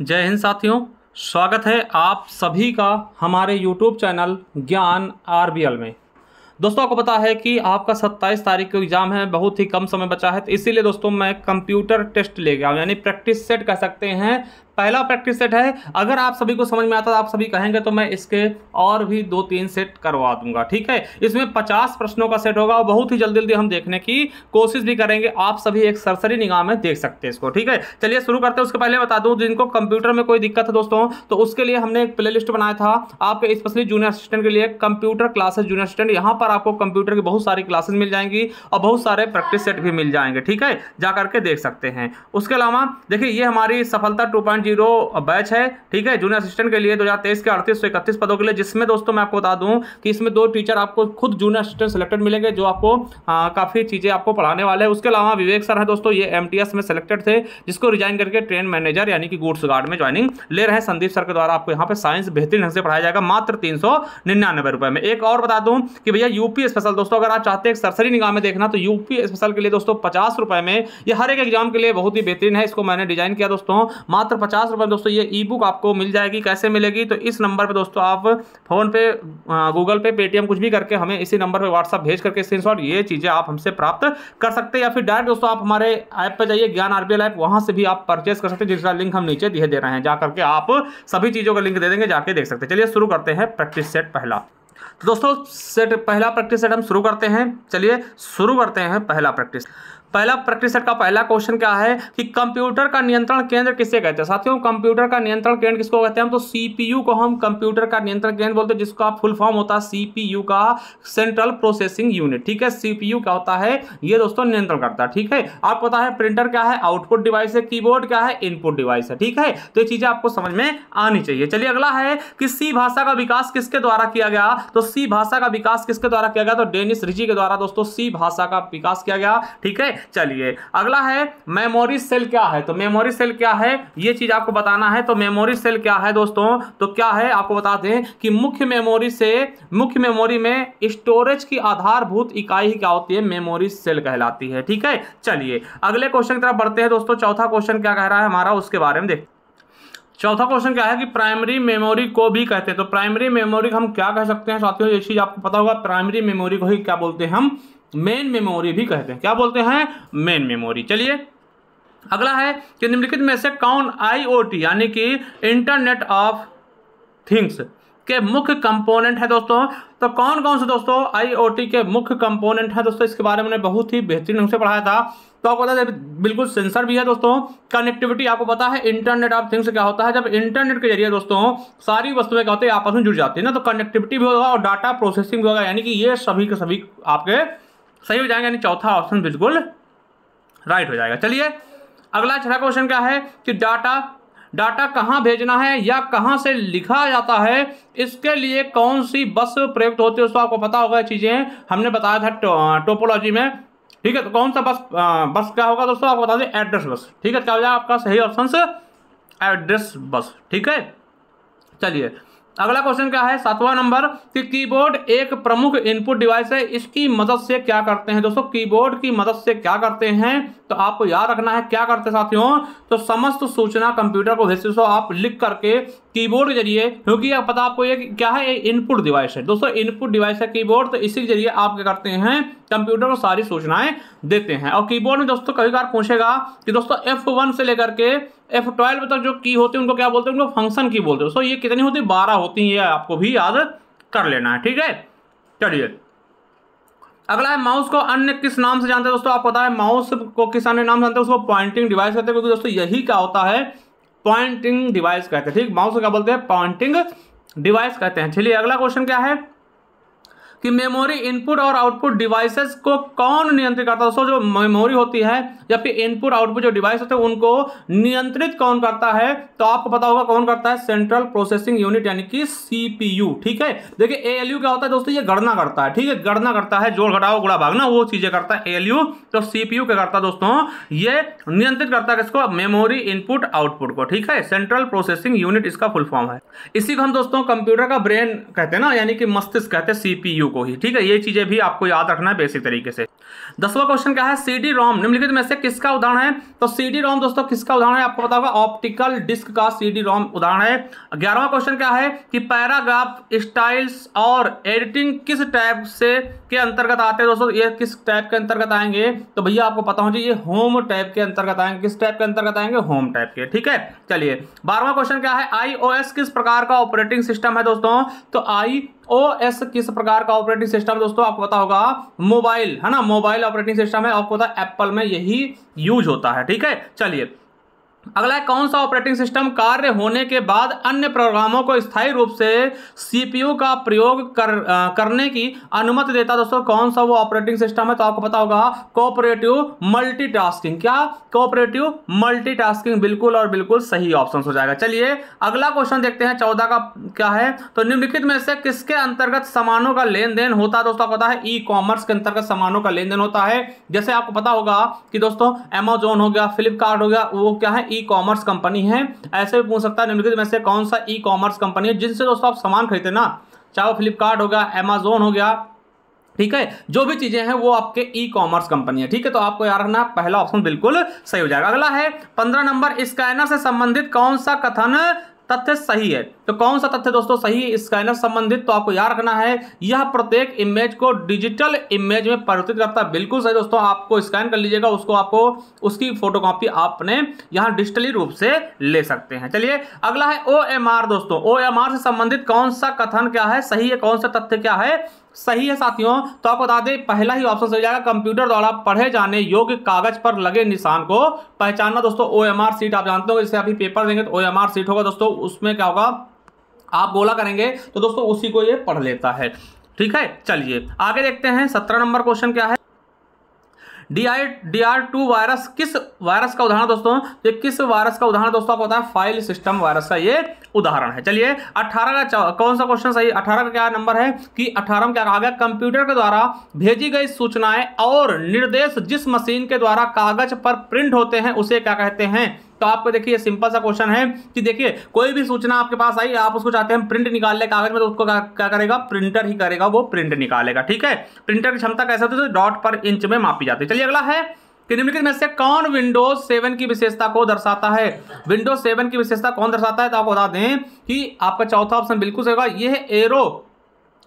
जय हिंद साथियों, स्वागत है आप सभी का हमारे YouTube चैनल ज्ञान आरबीएल में। दोस्तों, आपको पता है कि आपका 27 तारीख को एग्जाम है, बहुत ही कम समय बचा है, तो इसीलिए दोस्तों मैं कंप्यूटर टेस्ट ले गया हूं, यानी प्रैक्टिस सेट कह सकते हैं। पहला प्रैक्टिस सेट है। अगर आप सभी को समझ में आता है, आप सभी कहेंगे तो मैं इसके और भी 2-3 सेट करवा दूंगा। ठीक है, इसमें 50 प्रश्नों का सेट होगा और बहुत ही जल्दी जल्दी हम देखने की कोशिश भी करेंगे। आप सभी एक सरसरी निगाह में देख सकते हैं इसको। ठीक है, चलिए शुरू करते हैं। उसके पहले बता दूं, जिनको कंप्यूटर में कोई दिक्कत है दोस्तों, तो उसके लिए हमने एक प्ले लिस्ट बनाया था आपके स्पेशली जूनियर असिस्टेंट के लिए, कंप्यूटर क्लासेस जूनियर असिस्टेंट। यहाँ पर आपको कंप्यूटर की बहुत सारी क्लासेस मिल जाएंगी और बहुत सारे प्रैक्टिस सेट भी मिल जाएंगे। ठीक है, जा करके देख सकते हैं। उसके अलावा देखिए, ये हमारी सफलता 2.0 बैच है। ठीक है, जूनियर असिस्टेंट के लिए 2023 के 3831 पदों के लिए, जिसमें दोस्तों मैं आपको बता दूं कि इसमें 2 टीचर आपको खुद जूनियर असिस्टेंट सिलेक्टेड मिलेंगे, जो आपको काफी चीजें आपको पढ़ाने वाले हैं। उसके अलावा विवेक सर है दोस्तों, ये एमटीएस में सिलेक्टेड थे, जिसको रिजाइन करके ट्रेन मैनेजर यानी कि गुड्स गार्ड में ज्वाइनिंग ले रहे हैं। संदीप सर के द्वारा आपको यहाँ पे साइंस बेहतरीन ढंग से पढ़ाया जाएगा, मात्र 399 रुपए में। एक और बता दूं कि भैया यूपी स्पेशल दोस्तों, अगर आप चाहते हैं सरसरी निगाह में देखना, तो यूपी स्पेशल के लिए दोस्तों 50 रुपए में, ये हर एक एग्जाम के लिए बहुत ही बेहतरीन है। इसको मैंने डिजाइन किया दोस्तों, मात्र 50 रुपए दोस्तों। ये ई बुक आपको मिल जाएगी। कैसे मिलेगी? तो इस नंबर पे दोस्तों आप फोन पे, गूगल पे, पेटीएम कुछ भी करके हमें इसी नंबर पे व्हाट्सएप भेज करके स्क्रीनशॉट ये चीजें आप हमसे प्राप्त कर सकते हैं, या फिर डायरेक्ट दोस्तों आप हमारे ऐप पे जाइए, ज्ञान आरबीएल ऐप, वहां से भी आप परचेस कर सकते हैं, जिसका लिंक हम नीचे दे रहे हैं। जाकर के आप सभी चीजों का लिंक दे देंगे, जाके देख सकते हैं। चलिए शुरू करते हैं प्रैक्टिस सेट पहला। तो दोस्तों पहला प्रैक्टिस सेट हम शुरू करते हैं। चलिए शुरू करते हैं पहला प्रैक्टिस सेट का पहला क्वेश्चन क्या है कि कंप्यूटर का नियंत्रण केंद्र किसे कहते हैं? साथियों, कंप्यूटर का नियंत्रण केंद्र किसको कहते हैं? हम तो सीपीयू को हम कंप्यूटर का नियंत्रण केंद्र बोलते हैं, जिसका फुल फॉर्म होता है सीपीयू का सेंट्रल प्रोसेसिंग यूनिट। ठीक है, सीपीयू क्या होता है? ये दोस्तों नियंत्रण करता है। ठीक है, आपको पता है प्रिंटर क्या है? आउटपुट डिवाइस है। कीबोर्ड क्या है? इनपुट डिवाइस है। ठीक है, तो ये चीजें आपको समझ में आनी चाहिए। चलिए अगला है कि सी भाषा का विकास किसके द्वारा किया गया? तो सी भाषा का विकास किसके द्वारा किया गया? तो डेनिस रिची के द्वारा दोस्तों सी भाषा का विकास किया गया। ठीक है, चलिए अगला है मेमोरी सेल क्या है? तो मेमोरी सेल क्या है, ये चीज आपको बताना है। तो मेमोरी सेल क्या है दोस्तों? तो क्या है आपको बता दें कि मुख्य मेमोरी में स्टोरेज की आधारभूत इकाई क्या होती है? मेमोरी सेल कहलाती है। ठीक है, चलिए अगले क्वेश्चन की तरफ बढ़ते हैं दोस्तों। चौथा क्वेश्चन क्या कह रहा है हमारा, उसके बारे में देखते हैं। चौथा क्वेश्चन क्या है कि प्राइमरी मेमोरी को भी कहते हैं। तो प्राइमरी मेमोरी हम क्या कह सकते हैं साथियों? ये चीज आपको पता होगा, प्राइमरी मेमोरी को ही क्या बोलते हैं? हम मेन मेमोरी भी कहते हैं। क्या बोलते हैं? Main memory. चलिए अगला है कि निम्नलिखित में से कौन आईओटी यानी कि इंटरनेट ऑफ थिंग्स के मुख्य कंपोनेंट है दोस्तों? तो कौन कौन से दोस्तों आईओटी के मुख्य कंपोनेंट है दोस्तों? इसके बारे में मैंने बहुत ही बेहतरीन ढंग से पढ़ाया था। तो आपको पता है बिल्कुल सेंसर भी है दोस्तों। कनेक्टिविटी आपको पता है, इंटरनेट ऑफ थिंग्स क्या होता है? जब इंटरनेट के जरिए दोस्तों सारी वस्तुएं क्या होती है? आपस में जुड़ जाती है ना, तो कनेक्टिविटी भी होगा और डाटा प्रोसेसिंग भी होगा, यानी कि ये सभी के सभी आपके सही हो जाएंगे, यानी चौथा ऑप्शन बिल्कुल राइट हो जाएगा। चलिए अगला छठा क्वेश्चन क्या है कि डाटा कहां भेजना है या कहां से लिखा जाता है, इसके लिए कौन सी बस प्रयुक्त होती है? उसको आपको पता होगा, चीजें हमने बताया था टोपोलॉजी में। ठीक है, तो कौन सा बस क्या होगा दोस्तों? आपको बता दें एड्रेस बस। ठीक है, क्या हो जाएगा आपका सही ऑप्शन से एड्रेस बस। ठीक है, चलिए अगला क्वेश्चन क्या है, 7वां नंबर कि कीबोर्ड एक प्रमुख इनपुट डिवाइस है, इसकी मदद से क्या करते हैं दोस्तों? कीबोर्ड की मदद से क्या करते हैं? तो आपको याद रखना है क्या करते हैं साथियों? तो समस्त सूचना कंप्यूटर को भेजते हो आप लिख करके कीबोर्ड के जरिए, क्योंकि पता आपको ये क्या है, ये इनपुट डिवाइस है दोस्तों, इनपुट डिवाइस है कीबोर्ड। तो इसी के जरिए आप क्या करते हैं? कंप्यूटर को सारी सूचनाएं देते हैं। और कीबोर्ड में दोस्तों कभी बार पूछेगा कि दोस्तों F1 से लेकर के F12 तक जो की होती है उनको क्या बोलते हैं? उनको फंक्शन की बोलते हैं दोस्तों। ये कितनी होती है? 12 होती है, ये आपको भी याद कर लेना है। ठीक है, चलिए अगला है माउस को अन्य किस नाम से जानते हैं दोस्तों? आपको पता है माउस को किस अन्य नाम से जानते हैं? उसको पॉइंटिंग डिवाइस कहते हैं, क्योंकि दोस्तों यही क्या होता है? पॉइंटिंग डिवाइस कहते हैं। ठीक, माउस को क्या बोलते हैं? पॉइंटिंग डिवाइस कहते हैं। चलिए अगला क्वेश्चन क्या है कि मेमोरी इनपुट और आउटपुट डिवाइसेस को कौन नियंत्रित करता है? दोस्तों जो मेमोरी होती है या फिर इनपुट आउटपुट जो डिवाइस होते हैं उनको नियंत्रित कौन करता है? तो आपको पता होगा कौन करता है? सेंट्रल प्रोसेसिंग यूनिट यानी कि सीपीयू। ठीक है, देखिए एएलयू क्या होता है दोस्तों? ये गणना करता है। ठीक है, गणना करता है, जोड़ घटाओ गुणा भागना, वो चीजें करता है एएलयू। तो सीपीयू क्या करता है दोस्तों? ये नियंत्रित करता है किसको? मेमोरी इनपुट आउटपुट को। ठीक है, सेंट्रल प्रोसेसिंग यूनिट इसका फुल फॉर्म है। इसी को हम दोस्तों कंप्यूटर का ब्रेन कहते हैं ना, यानी कि मस्तिष्क कहते हैं सीपीयू को ही। ठीक है, ये चीजें भी आपको याद रखना है बेसिक तरीके से। 10वां क्वेश्चन क्या है, सीडी रोम निम्नलिखित में से किसका उदाहरण है? तो सीडी रोम दोस्तों किसका उदाहरण है आपको पता होगा, ऑप्टिकल डिस्क का सीडी रोम उदाहरण है। 11वां क्वेश्चन क्या है कि पैराग्राफ स्टाइल्स और एडिटिंग किस टैब से के अंतर्गत आते हैं दोस्तों? ये किस टैब के अंतर्गत आएंगे? तो भैया आपको पता होना चाहिए ये होम टैब के अंतर्गत आएंगे। किस टैब के अंतर्गत आएंगे? होम टैब के। ठीक है, चलिए 12वां क्वेश्चन क्या है, iOS किस प्रकार का ऑपरेटिंग सिस्टम है दोस्तों? तो iOS किस प्रकार का ऑपरेटिंग सिस्टम दोस्तों आपको पता होगा, मोबाइल है ना, मोबाइल ऑपरेटिंग सिस्टम है। आपको पता है एप्पल में यही यूज होता है। ठीक है, चलिए अगला है, कौन सा ऑपरेटिंग सिस्टम कार्य होने के बाद अन्य प्रोग्रामों को स्थायी रूप से सीपीयू का प्रयोग करने की अनुमति देता दोस्तों? कौन सा वो ऑपरेटिंग सिस्टम है? तो आपको पता होगा कोऑपरेटिव मल्टीटास्किंग। क्या? कोऑपरेटिव मल्टीटास्किंग, बिल्कुल और बिल्कुल सही ऑप्शन हो जाएगा। चलिए अगला क्वेश्चन देखते हैं, 14 का क्या है, तो निम्नलिखित में से किसके अंतर्गत सामानों का लेन देन होता है दोस्तों? आपको पता है ई कॉमर्स के अंतर्गत सामानों का लेन देन होता है। जैसे आपको पता होगा कि दोस्तों अमेजोन हो गया, फ्लिपकार्ट हो गया, वो क्या है, ई कॉमर्स कंपनी है। ऐसे भी पूछ सकता है निम्नलिखित में से कौन सा ई कॉमर्स कंपनी है जिनसे दोस्तों आप सामान खरीदते ना, चाहे वो फ्लिपकार्ट हो गया, अमेजोन हो गया, ठीक है, जो भी चीजें हैं वो आपके ई कॉमर्स कंपनी है। ठीक है, तो आपको याद रखना पहला ऑप्शन बिल्कुल सही हो जाएगा। अगला है 15 नंबर, स्कैनर से संबंधित कौन सा कथन तथ्य सही है? तो कौन सा तथ्य दोस्तों सही है स्कैनर संबंधित? तो आपको याद रखना है यह प्रत्येक इमेज को डिजिटल इमेज में परिवर्तित करता है। बिल्कुल सही दोस्तों, आपको स्कैन कर लीजिएगा, उसको आपको उसकी फोटोकॉपी आपने यहां डिजिटली रूप से ले सकते हैं। चलिए अगला है OMR दोस्तों, OMR से संबंधित कौन सा कथन क्या है सही है, कौन सा तथ्य क्या है सही है साथियों? तो आपको बता दें पहला ही ऑप्शन सही जाएगा, कंप्यूटर द्वारा पढ़े जाने योग्य कागज पर लगे निशान को पहचानना। दोस्तों OMR सीट आप जानते हो, जैसे अभी पेपर देंगे तो OMR सीट होगा दोस्तों, उसमें क्या होगा, आप गोला करेंगे तो दोस्तों उसी को ये पढ़ लेता है। ठीक है, चलिए आगे देखते हैं 17 नंबर क्वेश्चन क्या है, DR2 वायरस किस वायरस का उदाहरण दोस्तों? ये किस वायरस का उदाहरण दोस्तों आपको पता है, फाइल सिस्टम वायरस का ये उदाहरण है। चलिए 18 का कौन सा क्वेश्चन सही, 18 का क्या नंबर है कि 18 में क्या कहा गया, कंप्यूटर के द्वारा भेजी गई सूचनाएं और निर्देश जिस मशीन के द्वारा कागज पर प्रिंट होते हैं उसे क्या कहते हैं? तो आपको देखिए सिंपल सा क्वेश्चन है कि देखिए कोई भी सूचना आपके पास आई, आप उसको चाहते हैं प्रिंट निकाल ले कागज में, तो उसको क्या करेगा, प्रिंटर ही करेगा, वो प्रिंट निकालेगा। ठीक है, प्रिंटर की क्षमता कैसे होती है, डॉट पर इंच में मापी जाती है। चलिए अगला है कि निम्नलिखित में से कौन विंडोज 7 की विशेषता को दर्शाता है? विंडोज 7 की विशेषता कौन दर्शाता है? तो आपको बता दें कि आपका चौथा ऑप्शन बिल्कुल सही होगा, यह है एरो,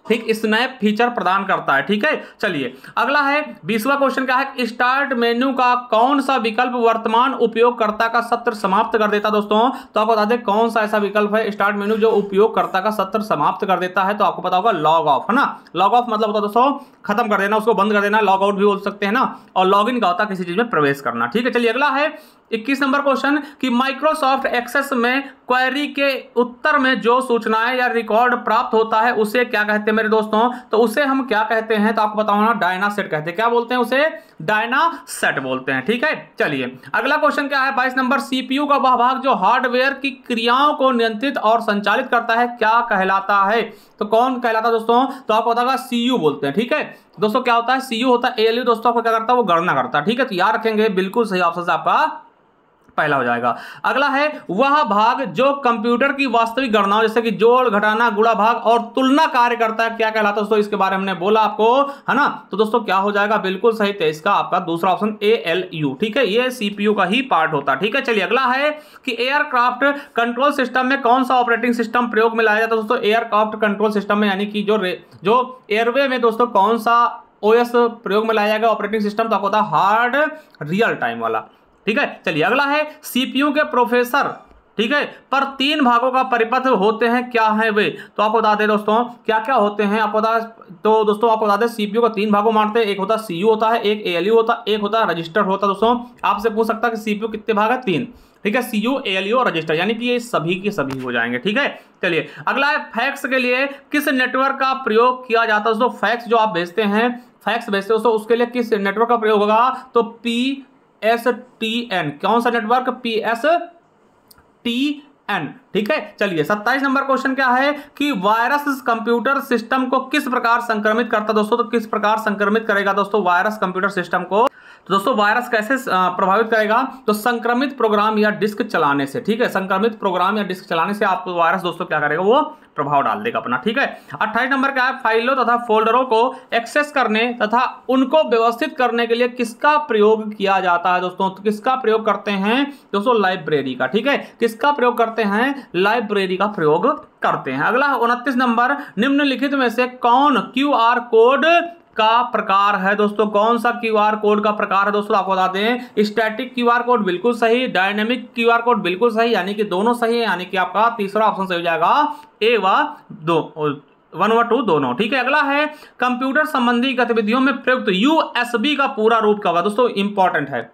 ठीक, स्नैप फीचर प्रदान करता है। ठीक है, चलिए अगला है 20वां क्वेश्चन क्या है, स्टार्ट मेन्यू का कौन सा विकल्प वर्तमान उपयोगकर्ता का सत्र समाप्त कर देता दोस्तों? तो आपको बता दें कौन सा ऐसा विकल्प है स्टार्ट मेन्यू जो उपयोगकर्ता का सत्र समाप्त कर देता है? तो आपको पता होगा लॉग ऑफ, है ना। लॉग ऑफ मतलब होता है दोस्तों खत्म कर देना, उसको बंद कर देना, लॉग आउट भी बोल सकते हैं ना, और लॉग इन का होता है किसी चीज में प्रवेश करना। ठीक है, चलिए अगला है 21 नंबर क्वेश्चन कि माइक्रोसॉफ्ट एक्सेस में क्वेरी के उत्तर में जो सूचनाएं या रिकॉर्ड प्राप्त होता है उसे क्या कहते हैं मेरे दोस्तों? तो उसे हम क्या कहते हैं? तो आपको बताओ ना, डायना सेट कहते हैं। क्या बोलते हैं उसे? डायना सेट बोलते हैं। ठीक है, चलिए अगला क्वेश्चन क्या है 22 नंबर, सीपीयू का वह भाग जो हार्डवेयर की क्रियाओं को नियंत्रित और संचालित करता है क्या कहलाता है? तो कौन कहलाता है दोस्तों? तो आपको बताओगा सीयू बोलते हैं। ठीक है दोस्तों, क्या होता है सीयू होता है, एएलयू दोस्तों आपको क्या करता है, वो गणना करता है। ठीक है, तो याद रखेंगे, बिल्कुल सही ऑप्शन से आपका पहला हो जाएगा। अगला है वह भाग जो कंप्यूटर की वास्तविक गणनाओं जैसे कि जोड़, घटाना, गुणा, भाग और तुलना कार्य करता है क्या कहलाता है दोस्तों? इसके बारे में हमने बोला आपको, है ना। तो दोस्तों क्या हो जाएगा, बिल्कुल सही, तो इसका आपका दूसरा ऑप्शन ALU। ठीक है, ये सीपीयू का ही पार्ट होता है। ठीक है, चलिए अगला है कि एयरक्राफ्ट कंट्रोल सिस्टम में कौन सा ऑपरेटिंग सिस्टम प्रयोग में लाया जाता है दोस्तों? एयरक्राफ्ट कंट्रोल सिस्टम में यानी कि जो एयरवे में दोस्तों कौन सा OS प्रयोग में लाया जाएगा ऑपरेटिंग सिस्टम? तो आपको होता है हार्ड रियल टाइम वाला। ठीक है, चलिए अगला है सीपीयू के प्रोफेसर, ठीक है, पर 3 भागों का परिपथ होते हैं, क्या है वे? तो आपको बता दें दोस्तों क्या क्या होते हैं आपको बता, तो दोस्तों आपको बता दें सीपीयू को 3 भागों मानते हैं, एक होता है सीयू होता है, एक ALU होता है, एक होता है रजिस्टर होता है। दोस्तों आपसे पूछ सकता है कि सीपीयू कितने भाग है? 3। ठीक है, सीयू, ALU और रजिस्टर, यानी कि ये सभी के सभी हो जाएंगे। ठीक है, चलिए अगला है फैक्स के लिए किस नेटवर्क का प्रयोग किया जाता है दोस्तों? फैक्स जो आप भेजते हैं, फैक्स भेजते हो दोस्तों, उसके लिए किस नेटवर्क का प्रयोग होगा? तो PSTN। कौन सा नेटवर्क? PSTN। ठीक है, चलिए 27 नंबर क्वेश्चन क्या है कि वायरस कंप्यूटर सिस्टम को किस प्रकार संक्रमित करता दोस्तों? तो किस प्रकार संक्रमित करेगा दोस्तों वायरस कंप्यूटर सिस्टम को? तो दोस्तों वायरस कैसे प्रभावित करेगा, तो संक्रमित प्रोग्राम या डिस्क चलाने से, ठीक है, संक्रमित प्रोग्राम या डिस्क चलाने से आपको वायरस दोस्तों क्या करेगा, वो प्रभाव डाल देगा अपना, ठीक है। 28 नंबर क्या है, फाइलों तथा फोल्डरों को एक्सेस करने तथा उनको व्यवस्थित करने के लिए किसका प्रयोग किया जाता है दोस्तों, तो किसका प्रयोग करते हैं दोस्तों, लाइब्रेरी का, ठीक है, किसका प्रयोग करते हैं, लाइब्रेरी का प्रयोग करते हैं। अगला 29 नंबर, निम्नलिखित में से कौन क्यूआर कोड का प्रकार है दोस्तों, कौन सा क्यूआर कोड का प्रकार है दोस्तों, आपको बता दें, स्टैटिक क्यूआर कोड बिल्कुल सही, डायनेमिक क्यूआर कोड बिल्कुल सही, यानी कि दोनों सही है, यानी कि आपका तीसरा ऑप्शन सही हो जाएगा, ए व 1 व 2 दोनों, ठीक है। अगला है कंप्यूटर संबंधी गतिविधियों में प्रयुक्त यूएसबी का पूरा रूप क्या होगा दोस्तों, इंपॉर्टेंट है,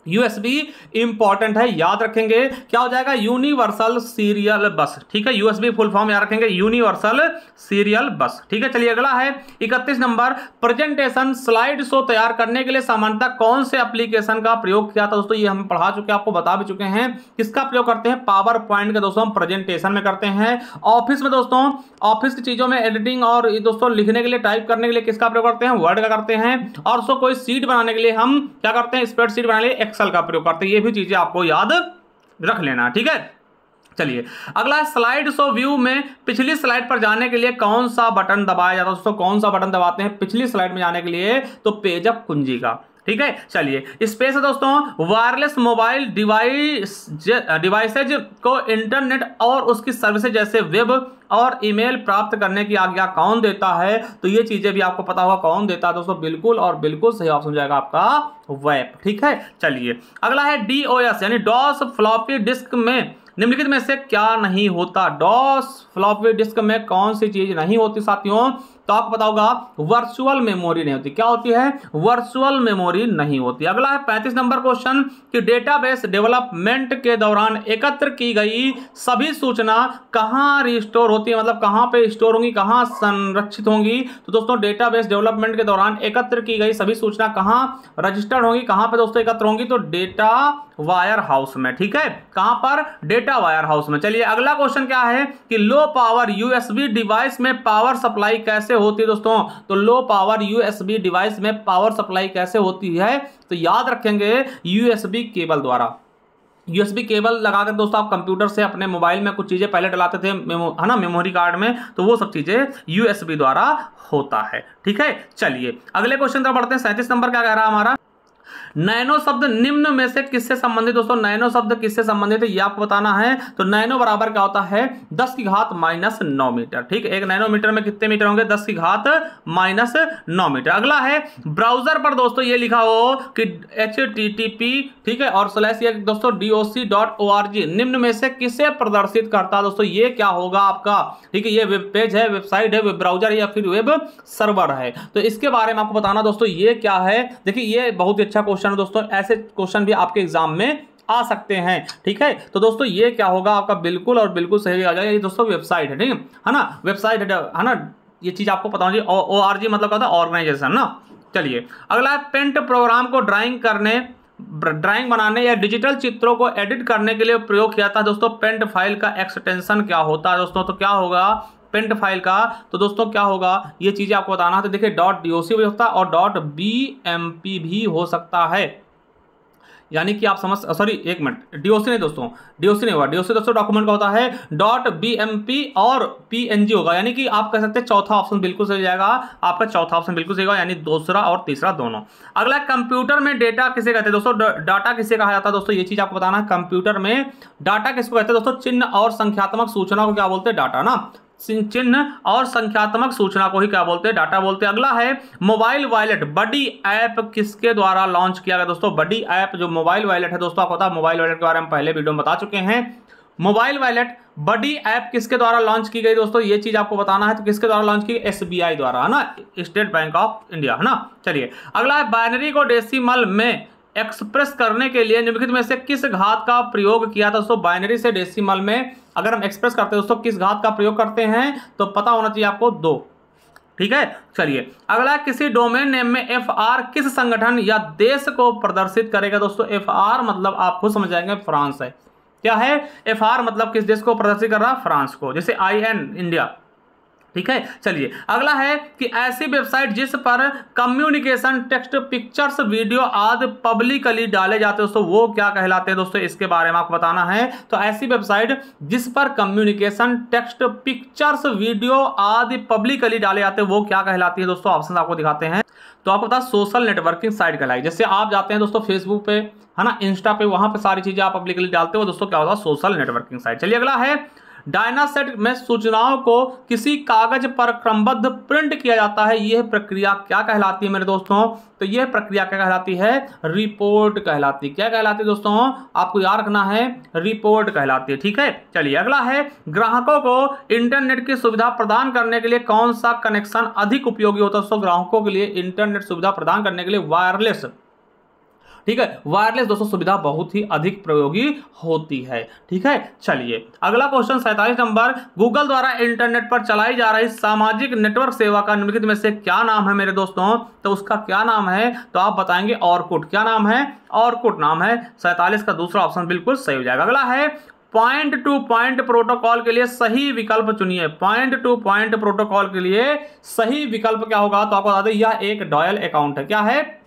यूएसबी इंपॉर्टेंट है, याद रखेंगे, क्या हो जाएगा, यूनिवर्सल सीरियल बस, ठीक है, यूएसबी फुल फॉर्म याद रखेंगे, यूनिवर्सल सीरियल बस, ठीक है। चलिए अगला है 31 नंबर, प्रेजेंटेशन स्लाइड शो तैयार करने के लिए सामान्यतः कौन से एप्लीकेशन का प्रयोग किया था दोस्तों, ये हम पढ़ा चुके हैं, आपको बता भी चुके हैं, किसका प्रयोग करते हैं, पावर पॉइंट का दोस्तों हम प्रेजेंटेशन में करते हैं। ऑफिस में दोस्तों, ऑफिस की चीजों में एडिटिंग और दोस्तों लिखने के लिए, टाइप करने के लिए किसका प्रयोग करते हैं, वर्ड का करते हैं। और दोस्तों कोई सीट बनाने के लिए हम क्या करते हैं, स्प्रेडशीट बनाने के लिए एक्सेल का प्रयोग करते हैं। ये भी चीजें आपको याद रख लेना, ठीक है। चलिए अगला स्लाइड शो व्यू में पिछली स्लाइड पर जाने के लिए कौन सा बटन दबाया जाता है दोस्तों, कौन सा बटन दबाते हैं पिछली स्लाइड में जाने के लिए, तो पेज अप कुंजी का, ठीक है। चलिए स्पेस है दोस्तों, वायरलेस मोबाइल डिवाइसेज को इंटरनेट और उसकी सर्विसेज जैसे वेब और ईमेल प्राप्त करने की आज्ञा कौन देता है, तो ये चीजें भी आपको पता होगा कौन देता है दोस्तों, बिल्कुल और बिल्कुल सही ऑप्शन हो जाएगा आपका वेब, ठीक है। चलिए अगला है डीओएस यानी डॉस फ्लॉपी डिस्क में निम्नलिखित में से क्या नहीं होता, डॉस फ्लॉपी डिस्क में कौन सी चीज नहीं होती साथियों, तो आपको पता होगा वर्चुअल मेमोरी नहीं होती, क्या होती है, वर्चुअल मेमोरी नहीं होती। अगला है 35 नंबर क्वेश्चन कि डेटाबेस डेवलपमेंट के दौरान एकत्र की गई सभी सूचना कहां रिस्टोर होती है, मतलब कहां पे स्टोर होंगी, कहां संरक्षित होंगी, तो दोस्तों डेटाबेस डेवलपमेंट के दौरान एकत्र की गई सभी सूचना कहां रजिस्टर्ड होंगी, कहां पे दोस्तों एकत्र होंगी, तो डेटा वायर हाउस में, ठीक है, कहां पर, डेटा वायर हाउस में। चलिए अगला क्वेश्चन क्या है कि लो पावर यूएसबी डिवाइस में पावर सप्लाई कैसे होती है दोस्तों, तो लो पावर यूएसबी डिवाइस में पावर सप्लाई कैसे होती है, तो याद रखेंगे यूएसबी केबल द्वारा, यूएसबी केबल लगाकर दोस्तों आप कंप्यूटर से अपने मोबाइल में कुछ चीजें पहले डलाते थे है ना, मेमोरी कार्ड में, तो वो सब चीजें यूएसबी द्वारा होता है, ठीक है। चलिए अगले क्वेश्चन पर बढ़ते हैं, 37 नंबर क्या कह रहा है हमारा, नैनो शब्द निम्न में से किससे संबंधित दोस्तों, नैनो शब्द किससे संबंधित है ये आपको बताना है, तो नैनो बराबर क्या होता है, 10 की घात -9 मीटर, ठीक है, 1 नैनोमीटर में कितने मीटर होंगे, 10 की घात -9 मीटर। अगला है ब्राउजर पर दोस्तों ये लिखा हो कि http, ठीक है, और / दोस्तों doc.org निम्न में से किसे प्रदर्शित करता है दोस्तों, ये क्या होगा आपका, ठीक है, ये वेब पेज है, वेबसाइट है, वेब ब्राउजर या फिर वेब सर्वर है, तो इसके बारे में आपको बताना दोस्तों ये क्या है। देखिए ये बहुत अच्छा क्वेश्चन है दोस्तों, ऐसे क्वेश्चन भी आपके एग्जाम में आ सकते हैं, ठीक है। तो दोस्तों ये क्या होगा आपका, बिल्कुल और बिल्कुल सही आ जाएगा, ये दोस्तों वेबसाइट है, ठीक है ना, वेबसाइट है ना, ये चीज आपको पता होनी चाहिए, ORG मतलब क्या होता है, ऑर्गेनाइजेशन ना। चलिए अगला है पेंट प्रोग्राम को ड्राइंग बनाने या डिजिटल चित्रों को एडिट करने के लिए प्रयोग किया था दोस्तों, पेंट फाइल का एक्सटेंशन क्या होता है दोस्तों, तो क्या होगा पेंट फाइल का, तो दोस्तों क्या होगा ये चीजें आपको बताना है। तो देखिए .doc भी हो सकता है और .bmp भी हो सकता है, यानी कि आप समझ, सॉरी एक मिनट, डीओसी नहीं दोस्तों, डीओसी नहीं होगा, डीओसी दोस्तों डॉक्यूमेंट का होता है, .bmp और png होगा, यानी कि आप कह सकते हैं चौथा ऑप्शन बिल्कुल सही जाएगा, आपका चौथा ऑप्शन बिल्कुल सही होगा, यानी दूसरा और तीसरा दोनों। अगला कंप्यूटर में डेटा किसे कहते हैं दोस्तों, डाटा किसे कहा जाता है दोस्तों, ये चीज आपको बताना है, कंप्यूटर में डाटा किसको कहते हैं दोस्तों, चिन्ह और संख्यात्मक सूचना को क्या बोलते हैं, डाटा ना, चिन्ह और संख्यात्मक सूचना को ही क्या बोलते हैं, डाटा बोलते हैं। अगला है मोबाइल वॉलेट बडी ऐप किसके द्वारा लॉन्च किया गया दोस्तों, बडी ऐप जो मोबाइल वॉलेट है दोस्तों, आपको पता है मोबाइल वॉलेट के बारे में पहले वीडियो में बता चुके हैं, मोबाइल वॉलेट बडी ऐप किसके द्वारा लॉन्च की गई दोस्तों, ये चीज आपको बताना है, तो किसके द्वारा लॉन्च की, SBI द्वारा, है ना, स्टेट बैंक ऑफ इंडिया, है ना। चलिए अगला है बाइनरी को डेसिमल में एक्सप्रेस करने के लिए निम्नलिखित में से किस घात का प्रयोग किया था दोस्तों, बाइनरी से डेसिमल में अगर हम एक्सप्रेस करते हैं दोस्तों किस घात का प्रयोग करते हैं, तो पता होना चाहिए आपको 2, ठीक है। चलिए अगला किसी डोमेन नेम में FR किस संगठन या देश को प्रदर्शित करेगा दोस्तों, FR मतलब आप खुद समझ जाएंगे फ्रांस है, क्या है FR मतलब किस देश को प्रदर्शित कर रहा है, फ्रांस को, जैसे IN इंडिया, ठीक है। चलिए अगला है कि ऐसी वेबसाइट जिस पर कम्युनिकेशन टेक्स्ट पिक्चर्स वीडियो आदि पब्लिकली डाले जाते हैं दोस्तों वो क्या कहलाते हैं दोस्तों, इसके बारे में आपको बताना है। तो ऐसी वेबसाइट जिस पर कम्युनिकेशन टेक्स्ट पिक्चर्स वीडियो आदि पब्लिकली डाले जाते हैं वो क्या कहलाती है दोस्तों, ऑप्शन आपको दिखाते हैं। तो आपको पता सोशल नेटवर्किंग साइट कहलाई, जैसे आप जाते हैं दोस्तों फेसबुक पे, है ना, इंस्टा पे, वहां पे सारी चीजें आप पब्लिकली डालते हो दोस्तों, क्या होता है सोशल नेटवर्किंग साइट। चलिए अगला है डायनासेट में सूचनाओं को किसी कागज पर क्रमबद्ध प्रिंट किया जाता है, यह प्रक्रिया क्या कहलाती है मेरे दोस्तों, तो यह प्रक्रिया क्या कहलाती है, रिपोर्ट कहलाती है। क्या कहलाती है दोस्तों, आपको याद रखना है, रिपोर्ट कहलाती है। ठीक है। चलिए अगला है ग्राहकों को इंटरनेट की सुविधा प्रदान करने के लिए कौन सा कनेक्शन अधिक उपयोगी होता है दोस्तों, ग्राहकों के लिए इंटरनेट सुविधा प्रदान करने के लिए वायरलेस, ठीक है, वायरलेस दोस्तों सुविधा बहुत ही अधिक प्रयोगी होती है। ठीक है। चलिए अगला क्वेश्चन 47 नंबर, गूगल द्वारा इंटरनेट पर चलाई जा रही सामाजिक नेटवर्क सेवा का निम्नलिखित में से क्या नाम है मेरे दोस्तों, तो उसका क्या नाम है, तो आप बताएंगे ऑरकुट। क्या नाम है, ऑरकुट नाम है। 47 का दूसरा ऑप्शन बिल्कुल सही हो जाएगा। अगला है पॉइंट टू पॉइंट प्रोटोकॉल के लिए सही विकल्प चुनिए। पॉइंट टू पॉइंट प्रोटोकॉल के लिए सही विकल्प क्या होगा, तो आपको बता दें यह एक डायल अकाउंट है। क्या है,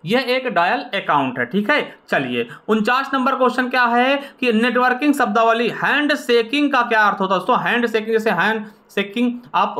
यह एक डायल अकाउंट है। ठीक है। चलिए 49 नंबर क्वेश्चन क्या है कि नेटवर्किंग शब्दावली हैंड शेकिंग का क्या अर्थ होता है दोस्तों, हैंड शेकिंग, जैसे हैंड शेकिंग आप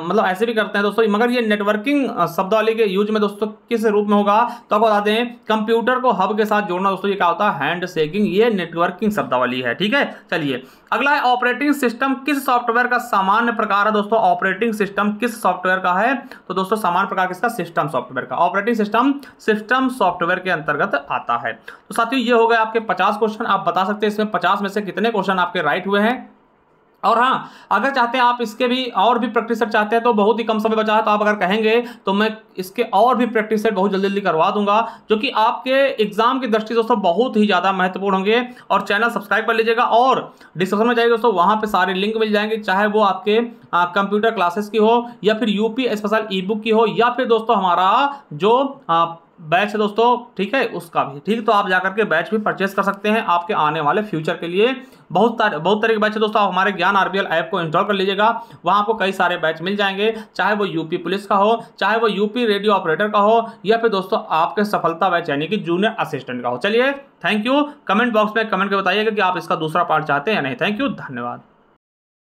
मतलब ऐसे भी करते हैं दोस्तों, मगर ये नेटवर्किंग शब्दावली के यूज में दोस्तों किस रूप में होगा, तो आपको बता दें कंप्यूटर को हब के साथ जोड़ना दोस्तों, ये क्या होता है, हैंड शेकिंग, ये नेटवर्किंग शब्दावली है। ठीक है। चलिए अगला है ऑपरेटिंग सिस्टम किस सॉफ्टवेयर का सामान्य प्रकार है दोस्तों, ऑपरेटिंग सिस्टम किस सॉफ्टवेयर का है, तो दोस्तों सामान्य प्रकार किसका, सिस्टम सॉफ्टवेयर का। ऑपरेटिंग सिस्टम सिस्टम सॉफ्टवेयर के अंतर्गत आता है। तो साथियों ये हो गए आपके 50 क्वेश्चन। आप बता सकते हैं इसमें 50 में से कितने क्वेश्चन आपके राइट हुए हैं। और हाँ, अगर चाहते हैं आप इसके भी और भी प्रैक्टिस सेट चाहते हैं तो बहुत ही कम समय बचा है, तो आप अगर कहेंगे तो मैं इसके और भी प्रैक्टिस सेट बहुत जल्दी जल्दी करवा दूंगा, जो कि आपके एग्जाम की दृष्टि दोस्तों बहुत ही ज़्यादा महत्वपूर्ण होंगे। और चैनल सब्सक्राइब कर लीजिएगा, और डिस्क्रिप्शन में जाइए दोस्तों, वहाँ पे सारे लिंक मिल जाएंगे, चाहे वो आपके कंप्यूटर क्लासेस की हो, या फिर यूपी स्पेशल ई बुक की हो, या फिर दोस्तों हमारा जो बैच है दोस्तों, ठीक है, उसका भी। ठीक, तो आप जाकर के बैच भी परचेस कर सकते हैं आपके आने वाले फ्यूचर के लिए। बहुत तरह के बैच है दोस्तों। आप हमारे ज्ञान आरबीएल ऐप को इंस्टॉल कर लीजिएगा, वहाँ आपको कई सारे बैच मिल जाएंगे, चाहे वो यूपी पुलिस का हो, चाहे वो यूपी रेडियो ऑपरेटर का हो, या फिर दोस्तों आपके सफलता बैच यानी कि जूनियर असिस्टेंट का हो। चलिए थैंक यू। कमेंट बॉक्स में कमेंट करके बताइएगा कि आप इसका दूसरा पार्ट चाहते हैं या नहीं। थैंक यू, धन्यवाद।